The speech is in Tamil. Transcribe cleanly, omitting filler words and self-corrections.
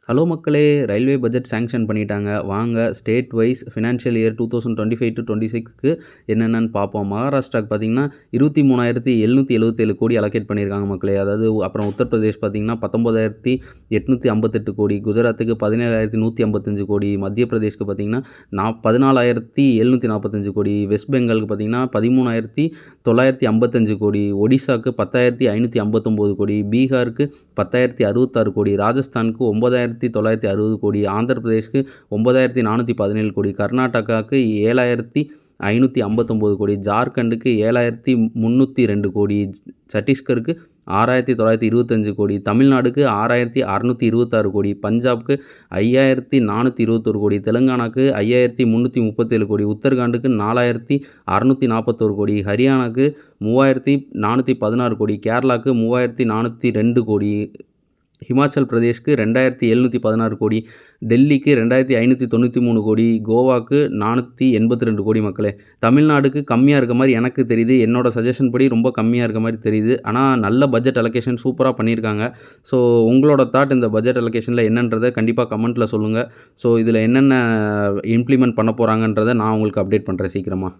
ஹலோ மக்களே! ரயில்வே பட்ஜெட் சாங்ஷன் பண்ணிட்டாங்க. வாங்க ஸ்டேட் வைஸ் ஃபினான்ஷியல் இயர் 2025-26க்கு என்னென்னன்னு பார்ப்போம். மகாராஷ்டிராக்கு பார்த்தீங்கன்னா, 23,777 கோடி அலோகேட் பண்ணியிருக்காங்க மக்களே. அதாவது அப்புறம் உத்தரப்பிரதேஷ் பார்த்தீங்கன்னா, 19,858 கோடி, குஜராத்துக்கு 17,155 கோடி, மத்திய பிரதேஷ்க்கு பார்த்தீங்கன்னா, 14,745 கோடி, வெஸ்ட் பெங்காலுக்கு பார்த்தீங்கன்னா, 13,955 கோடி, ஒடிசாக்கு 10,559 கோடி, பீகாருக்கு 10,066 கோடி, ராஜஸ்தானுக்கு 9,960 கோடி, ஆந்திர பிரதேஷ்க்கு 9,417 கோடி, கர்நாடகாவுக்கு 7,559 கோடி, ஜார்க்கண்டுக்கு 7,302 கோடி, சத்தீஸ்கருக்கு 6,925 கோடி, தமிழ்நாடுக்கு 6,626 கோடி, பஞ்சாப்க்கு 5,421 கோடி, தெலுங்கானாக்கு 5,337 கோடி, உத்தரகாண்டுக்கு 4,641 கோடி, ஹரியானாக்கு 3,416 கோடி, கேரளாவுக்கு 3,402 கோடி, ஹிமாச்சல் பிரதேஷ்க்கு 2,716 கோடி, டெல்லிக்கு 2,593 கோடி, கோவாக்கு 482 கோடி மக்களே. தமிழ்நாடுக்கு கம்மியாக இருக்க மாதிரி எனக்கு தெரியுது. என்னோட சஜஷன் படி ரொம்ப கம்மியாக இருக்க மாதிரி தெரியுது. ஆனால் நல்ல பட்ஜெட் அலோகேஷன் சூப்பராக பண்ணியிருக்காங்க. ஸோ உங்களோட தாட் இந்த பட்ஜெட் அலோகேஷனில் என்னன்றதை கண்டிப்பாக கமெண்ட்டில் சொல்லுங்கள். ஸோ இதில் என்னென்ன இம்ப்ளிமெண்ட் பண்ண போகிறாங்கன்றதை நான் உங்களுக்கு அப்டேட் பண்ணுறேன் சீக்கிரமாக.